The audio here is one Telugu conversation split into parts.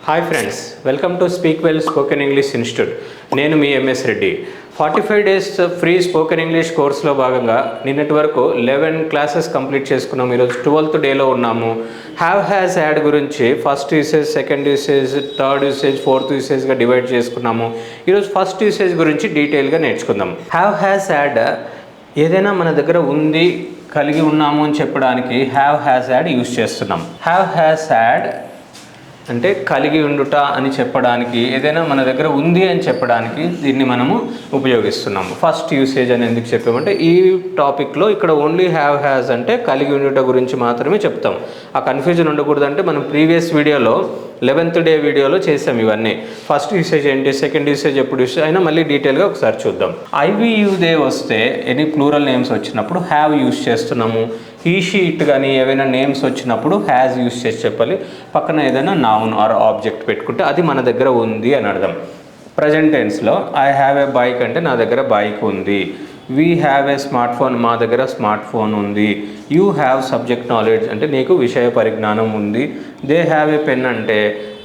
Hi friends, welcome to speak well spoken English institute. నేను మీ MS Reddy. 45 days free spoken English కోర్సులో భాగంగా నిన్నటి వరకు 11 క్లాసెస్ కంప్లీట్ చేసుకున్నాము. ఈరోజు 12th డేలో ఉన్నాము. హ్యావ్ హ్యాస్ యాడ్ గురించి first usage, second usage, third usage, fourth యూసేజ్గా డివైడ్ చేసుకున్నాము. ఈరోజు ఫస్ట్ యూసేజ్ గురించి డీటెయిల్గా నేర్చుకుందాం. హ్యావ్ హ్యాస్ యాడ్ ఏదైనా మన దగ్గర ఉంది, కలిగి ఉన్నాము అని చెప్పడానికి హ్యావ్ హ్యాస్ యాడ్ యూజ్ చేస్తున్నాం. హ్యావ్ హ్యాస్ యాడ్ అంటే కలిగి ఉండుట అని చెప్పడానికి, ఏదైనా మన దగ్గర ఉంది అని చెప్పడానికి దీన్ని మనము ఉపయోగిస్తున్నాము. ఫస్ట్ యూసేజ్ అని ఎందుకు చెప్పామంటే ఈ టాపిక్లో ఇక్కడ ఓన్లీ హ్యావ్ హ్యాస్ అంటే కలిగి ఉండుట గురించి మాత్రమే చెప్తాం. ఆ కన్ఫ్యూజన్ ఉండకూడదంటే మనం ప్రీవియస్ వీడియోలో 11th డే వీడియోలో చేసాం ఇవన్నీ. ఫస్ట్ యూసేజ్ ఏంటి, సెకండ్ యూసేజ్ ఎప్పుడు యూస్ అయినా మళ్ళీ డీటెయిల్గా ఒకసారి చూద్దాం. ఐవియుదే వస్తే ఎనీ ప్లూరల్ నేమ్స్ వచ్చినప్పుడు హ్యావ్ యూస్ చేస్తున్నాము. హీ షీ ఇట్ కానీ ఏవైనా నేమ్స్ వచ్చినప్పుడు హ్యాజ్ యూస్ చేసి చెప్పాలి. పక్కన ఏదైనా నౌన్ ఆర్ ఆబ్జెక్ట్ పెట్టుకుంటే అది మన దగ్గర ఉంది అని అర్థం. ప్రజెంట్ టెన్స్లో ఐ హ్యావ్ ఏ బైక్ అంటే నా దగ్గర బైక్ ఉంది. We have a smart phone, మా దగ్గర స్మార్ట్ ఫోన్ ఉంది. యూ హ్యావ్ సబ్జెక్ట్ నాలెడ్జ్ అంటే నీకు విషయ పరిజ్ఞానం ఉంది. దే హ్యావ్ ఏ పెన్ అంటే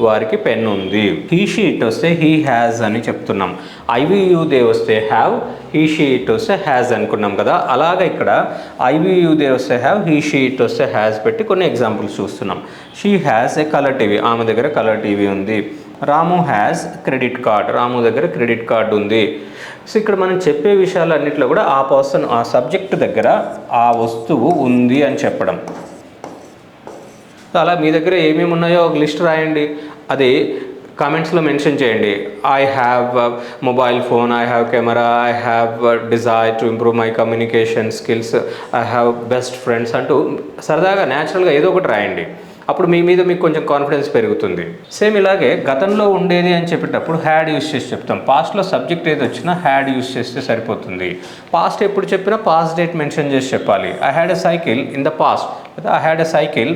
వారికి పెన్ ఉంది. హీ షీ ఇట్ వస్తే హీ హ్యాజ్ అని చెప్తున్నాం. ఐవియుదే వస్తే హ్యావ్, హీ షీ ఇట్ వస్తే హ్యాజ్ అనుకున్నాం కదా. అలాగే ఇక్కడ ఐవియుదే వస్తే హ్యావ్, హీ షీ ఇట్ వస్తే హ్యాజ్ పెట్టి కొన్ని ఎగ్జాంపుల్స్ చూస్తున్నాం. She has a colour TV, ఆమె దగ్గర కలర్ టీవీ ఉంది. రాము హ్యాజ్ క్రెడిట్ కార్డ్, రాము దగ్గర క్రెడిట్ కార్డు ఉంది. సో ఇక్కడ మనం చెప్పే విషయాలన్నింటిలో కూడా ఆ పర్సన్, ఆ సబ్జెక్ట్ దగ్గర ఆ వస్తువు ఉంది అని చెప్పడం. అలా మీ దగ్గర ఏమేమి ఉన్నాయో ఒక లిస్ట్ రాయండి, అది కామెంట్స్లో మెన్షన్ చేయండి. I have mobile phone, I have camera, I have desire to improve my communication skills, I have best friends అంటూ సరదాగా న్యాచురల్గా ఏదో ఒకటి రాయండి. అప్పుడు మీ మీద మీకు కొంచెం కాన్ఫిడెన్స్ పెరుగుతుంది. సేమ్ ఇలాగే గతంలో ఉండేది అని చెప్పేటప్పుడు హ్యాడ్ యూస్ చేసి చెప్తాం. పాస్ట్లో సబ్జెక్ట్ ఏది వచ్చినా హ్యాడ్ యూస్ చేస్తే సరిపోతుంది. పాస్ట్ ఎప్పుడు చెప్పినా పాస్ట్ డేట్ మెన్షన్ చేసి చెప్పాలి. I had a cycle in the past, I had a cycle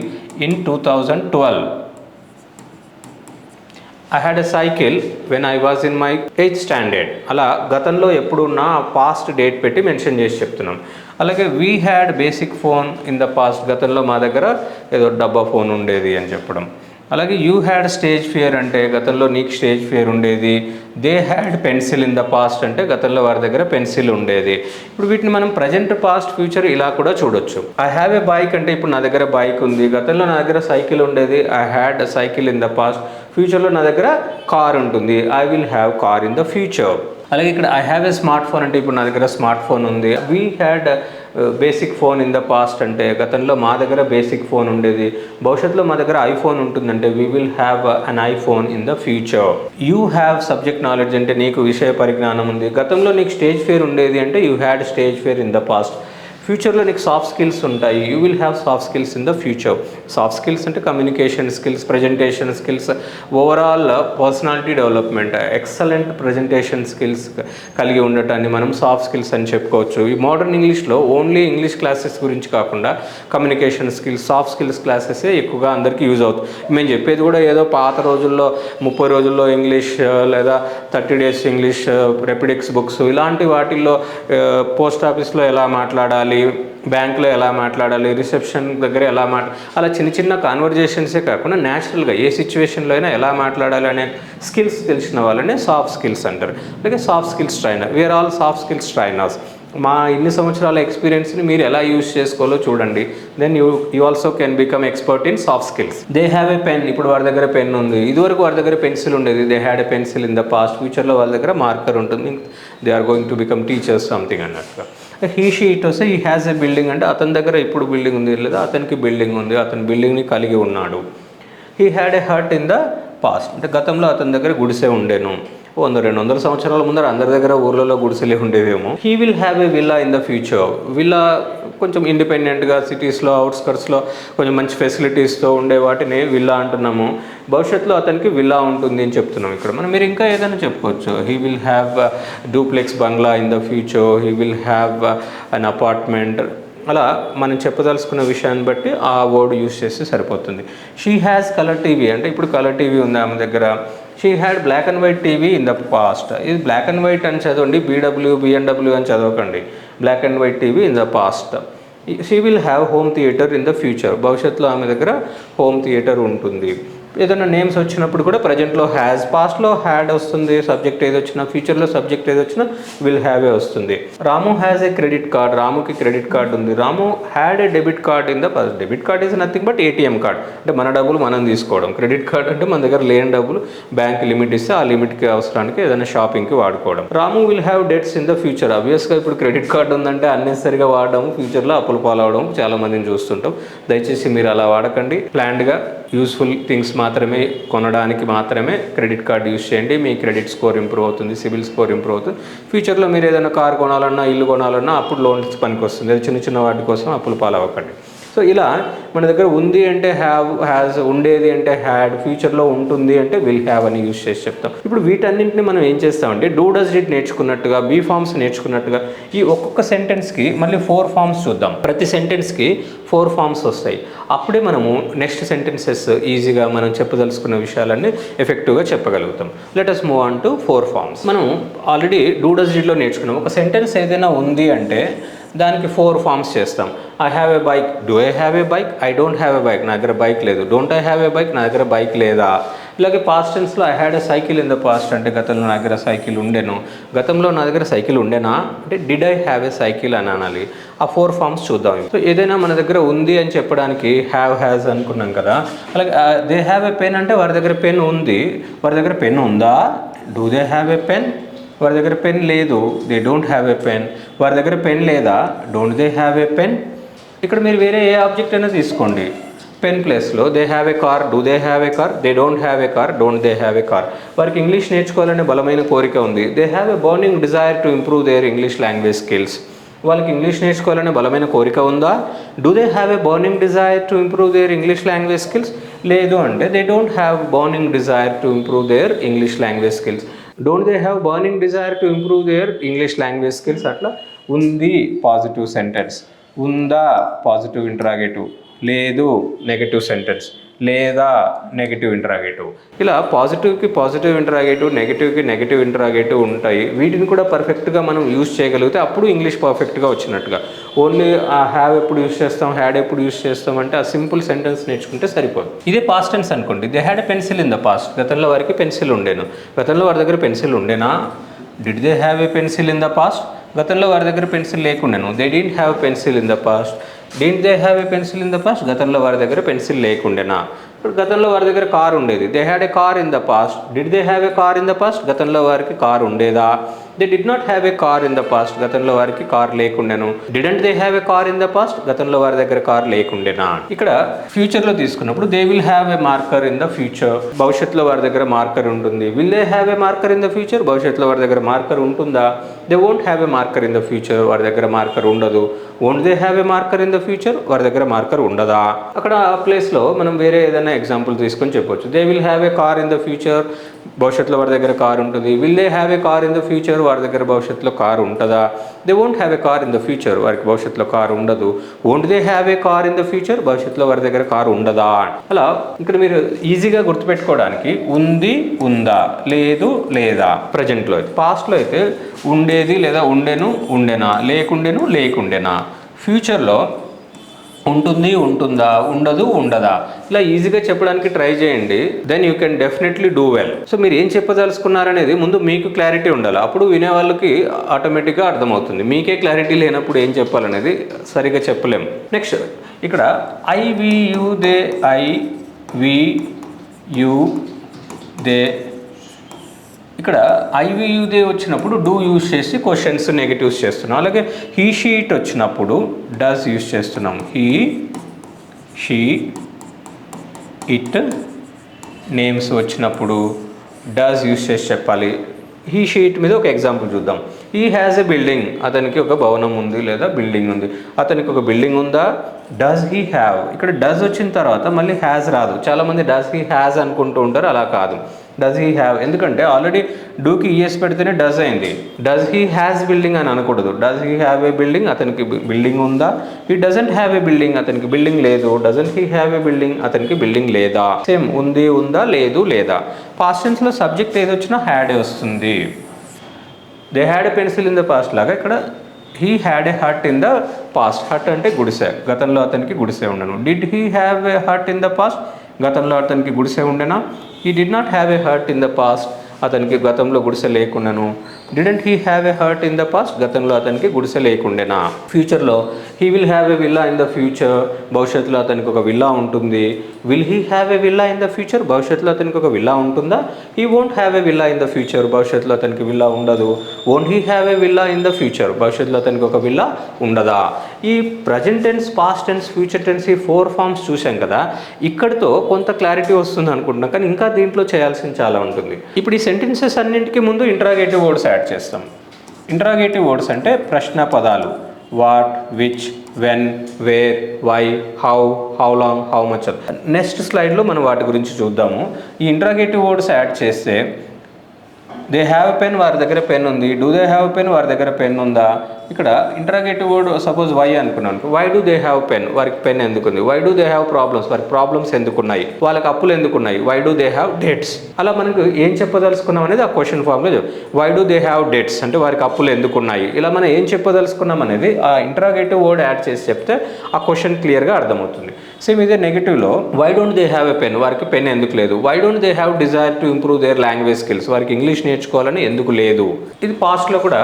in 2012. I had a cycle when I was in my 8th standard. అలా గతంలో ఎప్పుడున్నా పాస్ట్ డేట్ పెట్టి మెన్షన్ చేసి చెప్తున్నాం. అలాగే we had basic phone in the past, గతంలో మా దగ్గర ఏదో డబ్బా ఫోన్ ఉండేది అని చెప్పడం. అలాగే యూ హ్యాడ్ స్టేజ్ ఫియర్ అంటే గతంలో నీకు స్టేజ్ ఫియర్ ఉండేది. They had pencil in the past అంటే గతంలో వారి దగ్గర పెన్సిల్ ఉండేది. ఇప్పుడు వీటిని మనం ప్రజెంట్, పాస్ట్, ఫ్యూచర్ ఇలా కూడా చూడొచ్చు. ఐ హ్యావ్ ఏ బైక్ అంటే ఇప్పుడు నా దగ్గర బైక్ ఉంది. గతంలో నా దగ్గర సైకిల్ ఉండేది. I had cycle in the past. ఫ్యూచర్లో నా దగ్గర కార్ ఉంటుంది. I will have car in the future. అలాగే ఇక్కడ I have a smart phone అంటే ఇప్పుడు నా దగ్గర స్మార్ట్ ఫోన్ ఉంది. We had basic phone in the past అంటే గతంలో మా దగ్గర బేసిక్ ఫోన్ ఉండేది. భవిష్యత్తులో మా దగ్గర ఐఫోన్ ఉంటుందంటే we will have an iPhone in the future. You have subject knowledge అంటే నీకు విషయ పరిజ్ఞానం ఉంది. గతంలో నీకు స్టేజ్ ఫియర్ ఉండేది అంటే you had stage fear in the past. ఫ్యూచర్లో నీకు సాఫ్ట్ స్కిల్స్ ఉంటాయి. You will have soft skills in the future. Soft skills అంటే communication skills, presentation skills, overall personality development, excellent presentation skills కలిగి ఉండటాన్ని మనం సాఫ్ట్ స్కిల్స్ అని చెప్పుకోవచ్చు. ఈ మోడర్న్ ఇంగ్లీష్లో ఓన్లీ ఇంగ్లీష్ క్లాసెస్ గురించి కాకుండా communication skills, soft skills classes ఎక్కువగా అందరికీ యూజ్ అవుతుంది. మేము చెప్పేది కూడా ఏదో పాత రోజుల్లో 30 రోజుల్లో ఇంగ్లీష్ లేదా 30 days ఇంగ్లీష్, రెపిడిక్స్ బుక్స్ ఇలాంటి వాటిల్లో పోస్ట్ ఆఫీస్లో ఎలా మాట్లాడాలి, బ్యాంక్లో ఎలా మాట్లాడాలి, రిసెప్షన్ దగ్గర ఎలా అలా చిన్న చిన్న కాన్వర్జేషన్సే కాకుండా న్యాచురల్గా ఏ సిచ్యువేషన్లో అయినా ఎలా మాట్లాడాలి అనే స్కిల్స్ తెలిసిన వాళ్ళనే సాఫ్ట్ స్కిల్స్ అంటారు. అలాగే soft skills trainer, we are all soft skills trainers. మా ఇన్ని సంవత్సరాల ఎక్స్పీరియన్స్ని మీరు ఎలా యూజ్ చేసుకోవాలో చూడండి. Then you also can become expert in soft skills. They have a pen, ఇప్పుడు వారి దగ్గర పెన్ ఉంది. ఇదివరకు వారి దగ్గర పెన్సిల్ ఉండేది. They had a pencil in the past. ఫ్యూచర్లో వాళ్ళ దగ్గర మార్కర్ ఉంటుంది. They are going to become teachers something అన్నట్టుగా. హీ షీ ఇట్ వస్తే హీ హ్యాస్ ఏ బిల్డింగ్ అంటే అతని దగ్గర ఇప్పుడు బిల్డింగ్ ఉంది లేదా అతనికి బిల్డింగ్ ఉంది, అతని బిల్డింగ్ని కలిగి ఉన్నాడు. He had A hurt in the past అంటే గతంలో అతని దగ్గర గుడిసె ఉండేను. 100-200 సంవత్సరాల ముందర అందరి దగ్గర ఊర్లలో గుడిసెలే ఉండేవేమో. He will have a villa in the future. Villa కొంచెం ఇండిపెండెంట్గా సిటీస్లో, అవుట్స్కర్ట్స్లో కొంచెం మంచి ఫెసిలిటీస్తో ఉండే వాటిని విల్లా అంటున్నాము. భవిష్యత్తులో అతనికి విల్లా ఉంటుంది అని చెప్తున్నాం. ఇక్కడ మనం మీరు ఇంకా ఏదైనా చెప్పుకోవచ్చు. He will have duplex bungalow in the future. He will have an apartment. అలా మనం చెప్పదలుచుకున్న విషయాన్ని బట్టి ఆ వర్డ్ యూస్ చేస్తే సరిపోతుంది. షీ హ్యాస్ కలర్ టీవీ అంటే ఇప్పుడు కలర్ టీవీ ఉంది ఆమె దగ్గర. She had black and white TV in the past. ఇది బ్లాక్ అండ్ వైట్ అని చదవండి, బిఎన్డబ్ల్యూ అని చదవకండి. Black and white TV in the past. She will have home theatre in the future. భవిష్యత్తులో ఆమె దగ్గర హోమ్ థియేటర్ ఉంటుంది. ఏదైనా నేమ్స్ వచ్చినప్పుడు కూడా ప్రజెంట్లో హ్యాజ్, పాస్ట్లో హ్యాడ్ వస్తుంది సబ్జెక్ట్ ఏది వచ్చినా, ఫ్యూచర్లో సబ్జెక్ట్ ఏది వచ్చినా విల్ హ్యావ్ ఏ వస్తుంది. Ramu has a credit card, రాముకి క్రెడిట్ కార్డ్ ఉంది. Ramu had a debit card in the past. Debit card is nothing but ATM card, అంటే మన డబ్బులు మనం తీసుకోవడం. క్రెడిట్ కార్డ్ అంటే మన దగ్గర లేని డబ్బులు బ్యాంక్ లిమిట్ ఇస్తే ఆ లిమిట్కి అవసరానికి ఏదైనా షాపింగ్కి వాడుకోవడం. Ramu will have debts in the future. ఆబ్వియస్గా ఇప్పుడు క్రెడిట్ కార్డు ఉందంటే అన్నెసరిగా వాడడం, ఫ్యూచర్లో అప్పులు పాలవడం చాలా మందిని చూస్తుంటాం. దయచేసి మీరు అలా వాడకండి. ప్లాన్డ్గా యూస్ఫుల్ థింగ్స్ మాత్రమే కొనడానికి మాత్రమే క్రెడిట్ కార్డ్ యూస్ చేయండి. మీ క్రెడిట్ స్కోర్ ఇంప్రూవ్ అవుతుంది, సిబిల్ స్కోర్ ఇంప్రూవ్ అవుతుంది. ఫ్యూచర్లో మీరు ఏదైనా కార్ కొనాలన్నా, ఇల్లు కొనాలన్నా అప్పుడు లోన్స్ పనికి వస్తుంది. అది చిన్న చిన్న వాటి కోసం అప్పులు పాలవ్వకండి. సో ఇలా మన దగ్గర ఉంది అంటే హ్యావ్, హ్యాజ్, ఉండేది అంటే హ్యాడ్, ఫ్యూచర్లో ఉంటుంది అంటే విల్ హ్యావ్ అని యూజ్ చేసి చెప్తాం. ఇప్పుడు వీటన్నింటిని మనం ఏం చేస్తామంటే డూ డస్ డిడ్ నేర్చుకున్నట్టుగా, బీ ఫార్మ్స్ నేర్చుకున్నట్టుగా ఈ ఒక్కొక్క సెంటెన్స్కి మళ్ళీ 4 ఫార్మ్స్ చూద్దాం. ప్రతి సెంటెన్స్కి 4 ఫార్మ్స్ వస్తాయి. అప్పుడే మనము నెక్స్ట్ సెంటెన్సెస్ ఈజీగా మనం చెప్పదలుచుకున్న విషయాలన్నీ ఎఫెక్టివ్గా చెప్పగలుగుతాం. Let us move on to 4 forms. మనం ఆల్రెడీ డూ డస్ డిడ్లో నేర్చుకున్నాం. ఒక సెంటెన్స్ ఏదైనా ఉంది అంటే దానికి 4 ఫార్మ్స్ చేస్తాం. I have a bike, do I have a bike, I don't have a bike, నా దగ్గర బైక్ లేదు. Don't I have a bike, నా దగ్గర బైక్ లేదా. ఇలాగే పాస్ట్ టెన్స్లో I had a cycle in the past, అంటే గతంలో నా దగ్గర సైకిల్ ఉండేను. గతంలో నా దగ్గర సైకిల్ ఉండేనా అంటే did I have A cycle అని అనాలి. ఆ 4 ఫార్మ్స్ చూద్దాం. సో ఏదైనా మన దగ్గర ఉంది అని చెప్పడానికి హ్యావ్, హ్యాజ్ అనుకున్నాం కదా. అలాగే దే హ్యావ్ ఏ పెన్ అంటే వారి దగ్గర పెన్ ఉంది. వారి దగ్గర పెన్ ఉందా? Do they have a pen? వారి దగ్గర పెన్ లేదు. They don't have a pen. వారి దగ్గర పెన్ లేదా? Don't they have a pen. ఇక్కడ మీరు వేరే ఏ ఆబ్జెక్ట్ అయినా తీసుకోండి. పెన్ ప్లేస్లో they have a car, do they have a car, they don't have a car, don't they have a car. వారికి ఇంగ్లీష్ నేర్చుకోవాలనే బలమైన కోరిక ఉంది. They have A burning desire to improve their English language skills. వాళ్ళకి ఇంగ్లీష్ నేర్చుకోవాలనే బలమైన కోరిక ఉందా? Do they have A burning desire to improve their English language skills. లేదు అంటే they don't have burning desire to improve their English language skills. Don't they have burning desire to improve their English language skills. అట్లా ఉంది పాజిటివ్ సెంటెన్స్, ఉందా పాజిటివ్ ఇంటరాగేటివ్, లేదు నెగటివ్ సెంటెన్స్, లేదా నెగటివ్ ఇంటరాగేటివ్. ఇలా పాజిటివ్కి పాజిటివ్ ఇంటరాగేటివ్, నెగటివ్కి నెగటివ్ ఇంటరాగేటివ్ ఉంటాయి. వీటిని కూడా పర్ఫెక్ట్గా మనం యూజ్ చేయగలిగితే అప్పుడు ఇంగ్లీష్ పర్ఫెక్ట్గా వచ్చినట్టుగా. ఓన్లీ హ్యావ్ ఎప్పుడు యూజ్ చేస్తాం, హ్యాడ్ ఎప్పుడు యూజ్ చేస్తాం అంటే ఆ సింపుల్ సెంటెన్స్ నేర్చుకుంటే సరిపోదు. ఇదే పాస్ట్ టెన్స్ అనుకోండి. They had a pencil in the past. గతంలో వారికి పెన్సిల్ ఉండేను. గతంలో వారి దగ్గర పెన్సిల్ ఉండేనా? Did they have a pencil in the past. గతంలో వారి దగ్గర పెన్సిల్ లేకుండాను. They didn't have pencil in the past. Didn't they have a pencil in the past. గతంలో వారి దగ్గర పెన్సిల్ లేకుండేనా. ఇప్పుడు గతంలో వారి దగ్గర కార్ ఉండేది. They had a car in the past. Did they have a car in the past. గతంలో వారికి కార్ ఉండేదా? They did not have a car in the past. గతంలో వారికి కార్ లేకుండెను. Didn't they have a car in the past. గతంలో వారి దగ్గర కార్ లేకుండేనా. ఇక్కడ ఫ్యూచర్లో తీసుకున్నప్పుడు they will have a marker in the future. భవిష్యత్తులో వారి దగ్గర మార్కర్ ఉంటుంది. Will they have a marker in the future. భవిష్యత్తులో వారి దగ్గర మార్కర్ ఉంటుందా? They won't have a marker in the future. వారి దగ్గర మార్కర్ ఉండదు. Won't they have a marker in the future. వారి దగ్గర మార్కర్ ఉండదా. అక్కడ ఆ ప్లేస్లో మనం వేరే ఏదైనా ఎగ్జాంపుల్ తీసుకొని చెప్పొచ్చు. They will have a car in the future. భవిష్యత్తులో వారి దగ్గర కార్ ఉంటుంది. Will they have a car in the future. వారి దగ్గర భవిష్యత్తులో కార్ ఉంటుందా? They won't have a car in the future. వారికి భవిష్యత్తులో కార్ ఉండదు. Won't they have a car in the future. భవిష్యత్తులో వారి దగ్గర కార్ ఉండదా. అలా ఇక్కడ మీరు ఈజీగా గుర్తుపెట్టుకోవడానికి ఉంది, ఉందా, లేదు, లేదా. ప్రజెంట్లో అయితే, పాస్ట్లో అయితే ఉండేది లేదా ఉండెను, ఉండెనా, లేకుండెను, లేకుండెనా. ఫ్యూచర్లో ఉంటుంది, ఉంటుందా, ఉండదు, ఉండదా. ఇలా ఈజీగా చెప్పడానికి ట్రై చేయండి. Then you can definitely do well. So మీరు ఏం చెప్పదలుచుకున్నారనేది ముందు మీకు క్లారిటీ ఉండాలి. అప్పుడు వినే వాళ్ళకి ఆటోమేటిక్గా అర్థమవుతుంది. మీకే క్లారిటీ లేనప్పుడు ఏం చెప్పాలనేది సరిగా చెప్పలేము. నెక్స్ట్ ఇక్కడ I we you they, I we you they. ఇక్కడ ఐవియుదే వచ్చినప్పుడు డూ యూజ్ చేసి క్వశ్చన్స్ నెగటివ్స్ చేస్తున్నాం. అలాగే హీ షీట్ వచ్చినప్పుడు డస్ యూజ్ చేస్తున్నాం. He she it. నేమ్స్ వచ్చినప్పుడు డస్ యూజ్ చేసి చెప్పాలి. హీ షీట్ మీద ఒక ఎగ్జాంపుల్ చూద్దాం. He has a building. అతనికి ఒక భవనం ఉంది లేదా బిల్డింగ్ ఉంది. అతనికి ఒక బిల్డింగ్ ఉందా? Does he have. ఇక్కడ డస్ వచ్చిన తర్వాత మళ్ళీ హ్యాజ్ రాదు. చాలామంది డస్ హీ హ్యాజ్ అనుకుంటూ ఉంటారు. అలా కాదు. Does he have. ఎందుకంటే ఆల్రెడీ డూకి ఈఎస్ పెడితేనే డస్ అయింది. డస్ హీ హ్యాజ్ బిల్డింగ్ అని అనకూడదు. Does he have A building. అతనికి బిల్డింగ్ ఉందా? He doesn't have a building. అతనికి బిల్డింగ్ లేదు. Doesn't he have A building. అతనికి బిల్డింగ్ లేదా. సేమ్ ఉంది, ఉందా, లేదు, లేదా. పాస్ట్ టెన్స్లో సబ్జెక్ట్ ఏది వచ్చినా హ్యాడ్ వస్తుంది. They had a pencil in the past లాగా ఇక్కడ he had a hut in the past. Hut అంటే గుడిసె. గతంలో అతనికి గుడిసె ఉండను. Did he have a hut in the past. గతంలో అతనికి గుడిసె ఉండేనా. He did not have a hut in the past, అతనికి గతంలో గుడిసె లేకుండాను. Didn't he have a hut in the past, గతంలో అతనికి గుడిసె లేకుండేనా. ఫ్యూచర్లో he will have a villa in the future, భవిష్యత్తులో అతనికి ఒక విల్లా ఉంటుంది. Will he have a villa in the future, భవిష్యత్తులో అతనికి ఒక విల్లా ఉంటుందా. He won't have a villa in the future, భవిష్యత్తులో అతనికి విల్లా ఉండదు. Won't he have a villa in the future, భవిష్యత్తులో అతనికి ఒక విల్లా ఉండదా. ఈ present tense, past tense, future tense, ఈ 4 ఫార్మ్స్ చూసాం కదా. ఇక్కడితో కొంత క్లారిటీ వస్తుంది అనుకుంటున్నాం, కానీ ఇంకా దీంట్లో చేయాల్సింది చాలా ఉంటుంది. ఇప్పుడు ఈ సెంటెన్సెస్ అన్నింటికి ముందు ఇంట్రాగేటివ్ వర్డ్స్ యాడ్ చేస్తాం. ఇంట్రాగేటివ్ వర్డ్స్ అంటే ప్రశ్న పదాలు. What, which, when, where, why, how, how long, how much. Next స్లైడ్లో మనం వాటి గురించి చూద్దాము. ఈ ఇంట్రాగేటివ్ వర్డ్స్ యాడ్ చేస్తే దే హ్యావ్ పెన్, వారి దగ్గర పెన్ ఉంది. డూ దే హ్యావ్ పెన్, వారి దగ్గర పెన్ ఉందా. ఇక్కడ ఇంట్రాగేటివ్ వర్డ్ సపోజ్ వై అనుకున్నాను. Why do they have pen, వారికి పెన్ ఎందుకుంది. Why do they have problems, వారికి ప్రాబ్లమ్స్ ఎందుకున్నాయి. వాళ్ళకి అప్పులు ఎందుకున్నాయి. Why do they have debts. అలా మనకు ఏం చెప్పదలుచుకున్నాం అనేది ఆ క్వశ్చన్ ఫామ్లో why do they have debts అంటే వారికి అప్పులు ఎందుకున్నాయి. ఇలా మనం ఏం చెప్పదలుచుకున్నాం అనేది ఆ ఇంట్రాగేటివ్ వర్డ్ యాడ్ చేసి చెప్తే ఆ క్వశ్చన్ క్లియర్గా అర్థమవుతుంది. సేమ్ ఇదే నెగిటివ్లో why don't they have a pen, వారికి పెన్ ఎందుకు లేదు. Why don't they have desire to improve their language skills, వారికి ఇంగ్లీష్ నేర్చుకోవాలని ఎందుకు లేదు. ఇది పాస్ట్లో కూడా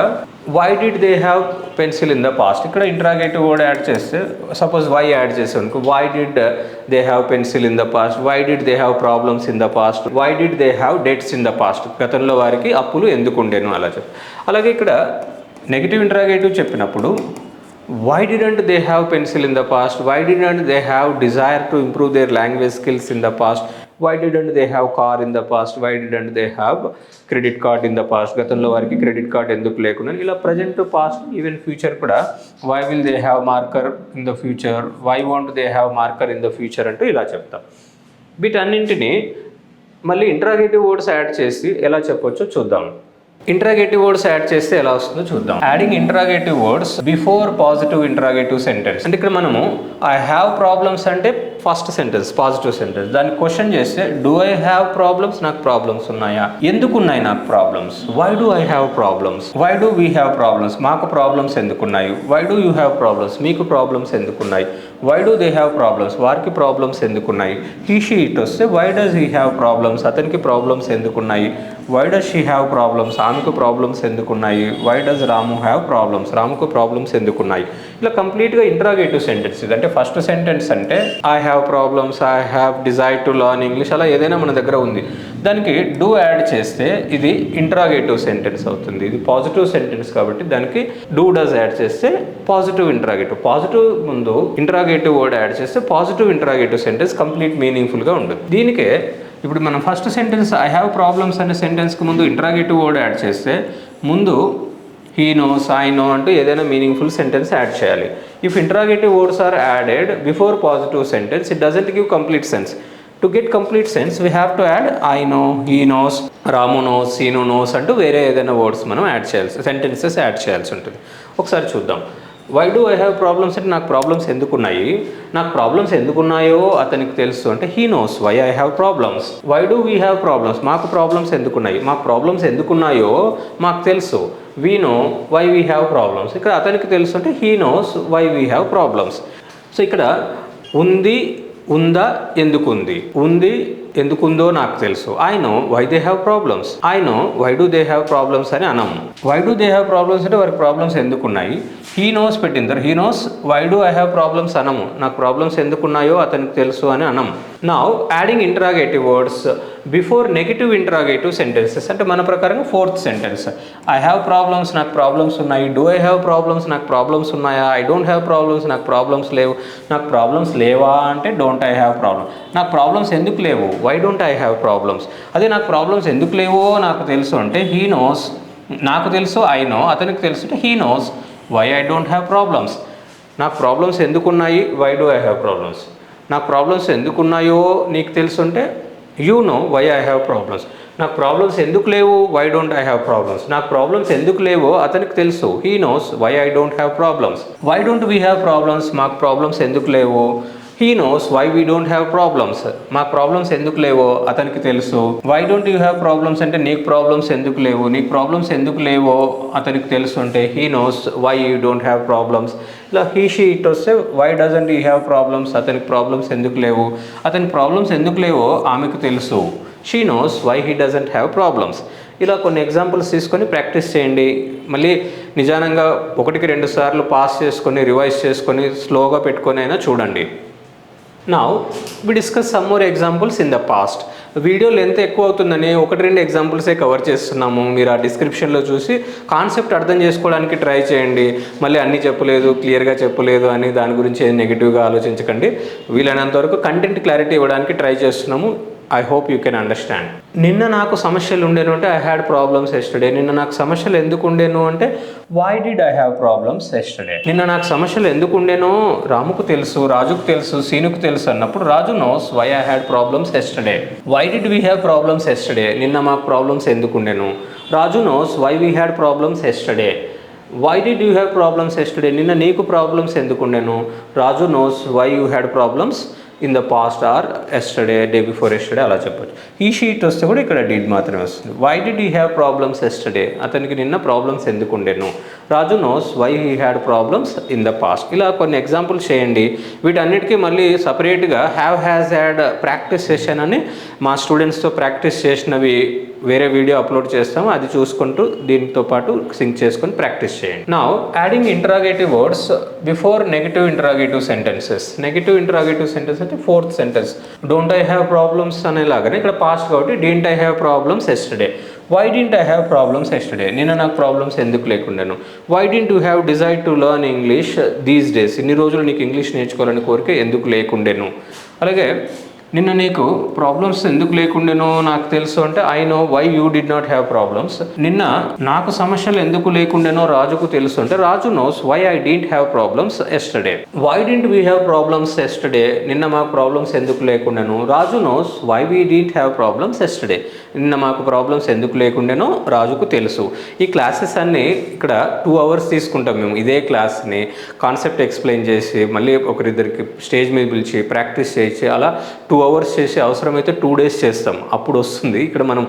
why did they have pencil in the past, ఇక్కడ ఇంట్రాగేటివ్ వర్డ్ యాడ్ చేస్తే సపోజ్ వై యాడ్ చేసాం అనుకో, why did they have pencil in the past, why did they have problems in the past, why did they have debts in the past, గతంలో వారికి అప్పులు ఎందుకు ఉండేను అలా చెప్పి. అలాగే ఇక్కడ నెగిటివ్ ఇంట్రాగేటివ్ చెప్పినప్పుడు why didn't they have pencil in the past, why didn't they have desire to improve their language skills in the past, why didn't they have car in the past, why didn't they have credit card in the past, గతంలో వారికి క్రెడిట్ కార్డ్ ఎందుకు లేకుండా. ఇలా ప్రజెంట్, పాస్ట్, ఈవెన్ ఫ్యూచర్ కూడా why will they have marker in the future, why won't they have marker in the future అంటూ ఇలా చెప్తాం. వీటన్నింటినీ మళ్ళీ ఇంట్రాగేటివ్ వర్డ్స్ యాడ్ చేసి ఎలా చెప్పొచ్చో చూద్దాం. ఇంట్రాగేటివ్ వర్డ్స్ యాడ్ చేస్తే ఎలా వస్తుందో చూద్దాం. Adding interrogative words before positive interrogative sentence అంటే ఇక్కడ మనము ఐ హ్యావ్ ప్రాబ్లమ్స్ అంటే ఫస్ట్ సెంటెన్స్ పాజిటివ్ సెంటెన్స్, దాన్ని క్వశ్చన్ చేస్తే డూ ఐ హ్యావ్ ప్రాబ్లమ్స్, నాకు ప్రాబ్లమ్స్ ఉన్నాయా, ఎందుకు ఉన్నాయి నాకు problems, why do I have problems, why do we have problems, మాకు ప్రాబ్లమ్స్ ఎందుకున్నాయి, why do you have problems, మీకు ప్రాబ్లమ్స్ ఎందుకున్నాయి, why do they have problems, వారికి ప్రాబ్లమ్స్ ఎందుకున్నాయి. హీ షీ ఇట్ వస్తే why does he have problems, అతనికి ప్రాబ్లమ్స్ ఎందుకున్నాయి, why does she have problems, ఆమెకు ప్రాబ్లమ్స్ ఎందుకున్నాయి, why does Ramu have problems, రాముకు ప్రాబ్లమ్స్ ఎందుకున్నాయి. ఇలా కంప్లీట్గా ఇంట్రాగేటివ్ సెంటెన్స్ ఇది. అంటే ఫస్ట్ సెంటెన్స్ అంటే I have problems, I have desire to learn English, అలా ఏదైనా మన దగ్గర ఉంది. దానికి డూ యాడ్ చేస్తే ఇది ఇంట్రాగేటివ్ సెంటెన్స్ అవుతుంది. ఇది పాజిటివ్ సెంటెన్స్ కాబట్టి దానికి డూ డస్ యాడ్ చేస్తే పాజిటివ్ ఇంట్రాగేటివ్. పాజిటివ్ ముందు ఇంట్రాగేటివ్ వర్డ్ యాడ్ చేస్తే పాజిటివ్ ఇంట్రాగేటివ్ సెంటెన్స్ కంప్లీట్ మీనింగ్ఫుల్గా ఉంటుంది. దీనికే ఇప్పుడు మనం first sentence I have problems అనే సెంటెన్స్కి ముందు ఇంట్రాగేటివ్ వర్డ్ యాడ్ చేస్తే ముందు హీ నోస్, ఐ నో అంటూ ఏదైనా మీనింగ్ఫుల్ సెంటెన్స్ యాడ్ చేయాలి. If interrogative words are added before positive sentence it doesn't give complete sense. To get complete sense we have to add I know, he knows, Ramu knows, Seenu knows అంటూ వేరే ఏదైనా వర్డ్స్ మనం యాడ్ చేయాల్సి, సెంటెన్సెస్ యాడ్ చేయాల్సి ఉంటుంది. ఒకసారి చూద్దాం. Why do I have problems అంటే నాకు ప్రాబ్లమ్స్ ఎందుకున్నాయి, నాకు ప్రాబ్లమ్స్ ఎందుకున్నాయో అతనికి తెలుసు అంటే he knows why I have problems. Why do we have problems, మాకు ప్రాబ్లమ్స్ ఎందుకున్నాయి, మాకు ప్రాబ్లమ్స్ ఎందుకున్నాయో మాకు తెలుసు. We know why we have problems, ఇక్కడ అతనికి తెలుసు అంటే he knows why we have problems. So ఇక్కడ ఉంది, ఉందా, ఎందుకుంది, ఉంది ఎందుకుందో నాకు తెలుసు. I know why they have problems, I know why do they have problems అని అనము. Why do they have problems అంటే వారికి ప్రాబ్లమ్స్ ఎందుకున్నాయి. హీ నోస్ పెట్టిందరు, he knows why do I have problems అనము, నాకు ప్రాబ్లమ్స్ ఎందుకున్నాయో అతనికి తెలుసు అని అనము. Now adding interrogative words before negative interrogative sentences అంటే మన ప్రకారంగా fourth sentence I have problems, నాకు ప్రాబ్లమ్స్ ఉన్నాయి, డూ ఐ హ్యావ్ ప్రాబ్లమ్స్, నాకు ప్రాబ్లమ్స్ ఉన్నాయా, ఐ డోంట్ హ్యావ్ ప్రాబ్లమ్స్, నాకు ప్రాబ్లమ్స్ లేవు, నాకు ప్రాబ్లమ్స్ లేవా అంటే డోంట్ ఐ హ్యావ్ ప్రాబ్లమ్, నాకు ప్రాబ్లమ్స్ ఎందుకు లేవు, why don't I have problems. అదే నాకు ప్రాబ్లమ్స్ ఎందుకు లేవో నాకు తెలుసు అంటే హీ నోస్, నాకు తెలుసు ఐ నో, అతనికి తెలుసు అంటే he knows why I don't have problems. నాకు ప్రాబ్లమ్స్ ఎందుకున్నాయి, why do I have problems. నాకు ప్రాబ్లమ్స్ ఎందుకున్నాయో నీకు తెలుసు అంటే you know why I have problems. నాకు ప్రాబ్లమ్స్ ఎందుకు లేవు, why don't I have problems. నాకు ప్రాబ్లమ్స్ ఎందుకు లేవో అతనికి తెలుసు, he knows why I don't have problems. Why don't we have problems, మాకు ప్రాబ్లమ్స్ ఎందుకు లేవు, he knows why we don't have problems. మాకు ప్రాబ్లమ్స్ ఎందుకు లేవో అతనికి తెలుసు. Why don't you have problems అంటే నీకు ప్రాబ్లమ్స్ ఎందుకు లేవు, నీకు ప్రాబ్లమ్స్ ఎందుకు లేవో అతనికి తెలుసు అంటే he knows why you don't have problems. ఇలా హీ షీ ఇట్ వస్తే why doesn't you have problems, అతనికి ప్రాబ్లమ్స్ ఎందుకు లేవు, అతనికి ప్రాబ్లమ్స్ ఎందుకు లేవో ఆమెకు తెలుసు. She knows why he doesn't have problems. ఇలా కొన్ని ఎగ్జాంపుల్స్ తీసుకొని ప్రాక్టీస్ చేయండి. మళ్ళీ నిజానంగా 1-2 సార్లు పాస్ చేసుకొని రివైజ్ చేసుకొని స్లోగా పెట్టుకొని అయినా చూడండి. Now we discuss some more examples in the past. Video length ఎక్కువ అవుతుందని 1-2 ఎగ్జాంపుల్సే కవర్ చేస్తున్నాము. మీరు ఆ డిస్క్రిప్షన్లో చూసి కాన్సెప్ట్ అర్థం చేసుకోవడానికి ట్రై చేయండి. మళ్ళీ అన్నీ చెప్పలేదు, క్లియర్గా చెప్పలేదు అని దాని గురించి నెగిటివ్గా ఆలోచించకండి. వీలైనంత వరకు కంటెంట్ క్లారిటీ ఇవ్వడానికి ట్రై చేస్తున్నాము. I hope you can understand. నిన్న నాకు సమస్యలు ఉండేను అంటే ఐ హ్యాడ్ ప్రాబ్లమ్స్ ఎస్టర్డే. నిన్న నాకు సమస్యలు ఎందుకు ఉండేను అంటే why did I have problems yesterday. నిన్న నాకు సమస్యలు ఎందుకు ఉండేనో రాముకు తెలుసు, రాజుకు తెలుసు, సీనుకు తెలుసు అన్నప్పుడు Raju knows why I had problems yesterday. Why did we have problems yesterday. నిన్న మాకు ప్రాబ్లమ్స్ ఎందుకు ఉండేను. Raju knows why we had problems yesterday. Why did you have problems yesterday. నిన్న నీకు ప్రాబ్లమ్స్ ఎందుకు ఉండేను. Raju knows why you had problems in the past or yesterday, day before yesterday అలా చెప్పచ్చు. ఈ షీట్ వస్తే కూడా ఇక్కడ డిడ్ మాత్రమే వస్తుంది. Why did you have problems yesterday. అతనికి నిన్న ప్రాబ్లమ్స్ ఎందుకు ఉండేను. Raju knows why he had problems in the past. ఇలా కొన్ని ఎగ్జాంపుల్స్ చేయండి. వీటన్నిటికీ మళ్ళీ సపరేట్గా హ్యాస్ హ్యాడ్ ప్రాక్టీస్ సెషన్ అని మా స్టూడెంట్స్తో ప్రాక్టీస్ చేసినవి వేరే వీడియో అప్లోడ్ చేస్తాము. అది చూసుకుంటూ దీంతో పాటు సింక్ చేసుకొని ప్రాక్టీస్ చేయండి. Now adding interrogative words before negative interrogative sentences. Negative interrogative sentence అంటే 4th sentence. Don't I have problems అనేలాగానే ఇక్కడ పాస్ట్ కాబట్టి didn't I have problems yesterday. Why didn't I have problems yesterday. నిన్న నాకు ప్రాబ్లమ్స్ ఎందుకు లేకుండాను. Why didn't you have desire to learn English these days. ఇన్ని రోజులు నీకు ఇంగ్లీష్ నేర్చుకోవాలని కోరిక ఎందుకు లేకుండేను. అలాగే నిన్న నీకు ప్రాబ్లమ్స్ ఎందుకు లేకుండేనో నాకు తెలుసు అంటే I know why you did not have problems. నిన్న నాకు సమస్యలు ఎందుకు లేకుండేనో రాజుకు తెలుసు అంటే Raju knows why I didn't have problems yesterday. Why didn't we have problems yesterday. నిన్న మాకు ప్రాబ్లమ్స్ ఎందుకు లేకుండేను. Raju knows why we didn't have problems yesterday. నిన్న మాకు ప్రాబ్లమ్స్ ఎందుకు లేకుండేనో రాజుకు తెలుసు. ఈ క్లాసెస్ అన్నీ ఇక్కడ 2 hours తీసుకుంటాం మేము. ఇదే క్లాస్ని కాన్సెప్ట్ ఎక్స్ప్లెయిన్ చేసి మళ్ళీ ఒకరిద్దరికి స్టేజ్ మీద పిలిచి ప్రాక్టీస్ చేసి అలా 2 hours చేసి అవసరమైతే 2 days చేస్తాం. అప్పుడు వస్తుంది. ఇక్కడ మనం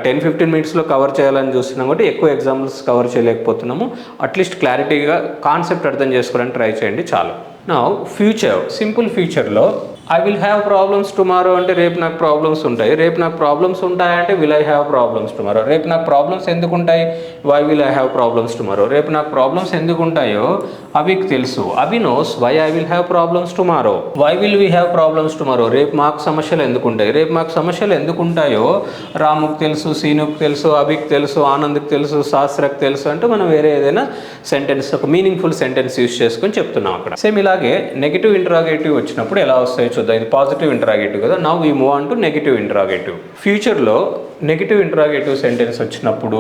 10-15 minutesలో కవర్ చేయాలని చూస్తున్నాం కాబట్టి ఎక్కువ ఎగ్జాంపుల్స్ కవర్ చేయలేకపోతున్నాము. అట్లీస్ట్ క్లారిటీగా కాన్సెప్ట్ అర్థం చేసుకోవడానికి ట్రై చేయండి చాలు. నా ఫ్యూచర్, సింపుల్ ఫ్యూచర్లో I will have problems tomorrow అంటే రేపు నాకు ప్రాబ్లమ్స్ ఉంటాయి. రేపు నాకు ప్రాబ్లమ్స్ ఉంటాయంటే will I have problems tomorrow. రేపు నాకు ప్రాబ్లమ్స్ ఎందుకు ఉంటాయి. Why will I have problems tomorrow. రేపు నాకు ప్రాబ్లమ్స్ ఎందుకు ఉంటాయో అవికి తెలుసు. అవి knows why I will have problems tomorrow. Why will we have problems tomorrow. రేపు మాకు సమస్యలు ఎందుకు ఉంటాయి. రేపు మాకు సమస్యలు ఎందుకు ఉంటాయో రాముకు తెలుసు, సీనుకు తెలుసు, అభికి తెలుసు, ఆనంద్కి తెలుసు, శాస్త్రకు తెలుసు అంటే మనం వేరే ఏదైనా సెంటెన్స్ ఒక మీనింగ్ఫుల్ సెంటెన్స్ యూస్ చేసుకొని చెప్తున్నాం అక్కడ. సేమ్ ఇలాగే నెగిటివ్ ఇంటరాగేటివ్ వచ్చినప్పుడు ఎలా వస్తాయో చూద్దాం. ఇది పాజిటివ్ ఇంటరాగేటివ్ కదా. Now we move on to negative interrogative. ఫ్యూచర్లో నెగిటివ్ ఇంటరాగేటివ్ సెంటెన్స్ వచ్చినప్పుడు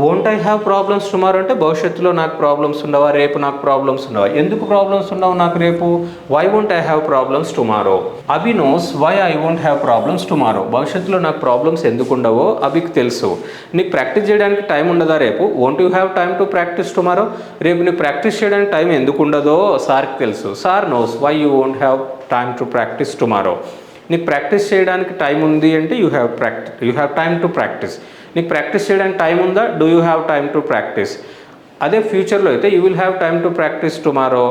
won't I have problems tomorrow అంటే భవిష్యత్తులో నాకు ప్రాబ్లమ్స్ ఉండవా, రేపు నాకు ప్రాబ్లమ్స్ ఉండవా. ఎందుకు ప్రాబ్లమ్స్ ఉండవు నాకు రేపు. Why won't I have problems tomorrow. Abhi knows why I won't have problems tomorrow. భవిష్యత్తులో నాకు ప్రాబ్లమ్స్ ఎందుకు ఉండవో అభికి తెలుసు. నీకు ప్రాక్టీస్ చేయడానికి టైం ఉండదా రేపు. Won't you have time to practice tomorrow. రేపు నీకు ప్రాక్టీస్ చేయడానికి టైం ఎందుకు ఉండదో సార్కి తెలుసు. Sir knows why you won't have time to practice tomorrow. నీకు ప్రాక్టీస్ చేయడానికి టైం ఉంది అంటే you have time to practice. నీకు ప్రాక్టీస్ చేయడానికి టైం ఉందా. Do you have time to practice. అదే ఫ్యూచర్లో అయితే you will have time to practice tomorrow.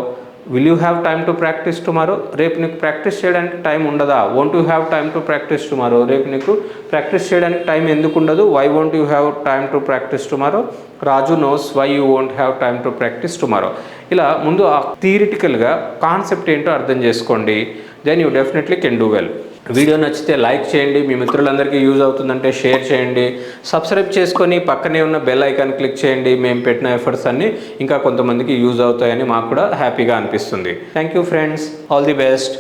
Will you have time to practice tomorrow. రేపు నీకు ప్రాక్టీస్ చేయడానికి టైం ఉండదా. Won't you have time to practice tomorrow. రేపు నీకు ప్రాక్టీస్ చేయడానికి టైం ఎందుకు ఉండదు. Why won't you have time to practice tomorrow. Raju knows why you won't have time to practice tomorrow. ఇలా ముందు థియరిటికల్గా కాన్సెప్ట్ ఏంటో అర్థం చేసుకోండి. Then you definitely can do well. Video నచ్చితే లైక్ చేయండి. మీ మిత్రులందరికీ యూజ్ అవుతుందంటే షేర్ చేయండి. సబ్స్క్రైబ్ చేసుకొని పక్కనే ఉన్న బెల్ ఐకాన్ క్లిక్ చేయండి. మేము పెట్టిన ఎఫర్ట్స్ అన్నీ ఇంకా కొంతమందికి యూజ్ అవుతాయని మాకు కూడా హ్యాపీగా అనిపిస్తుంది. Thank you friends. All the best.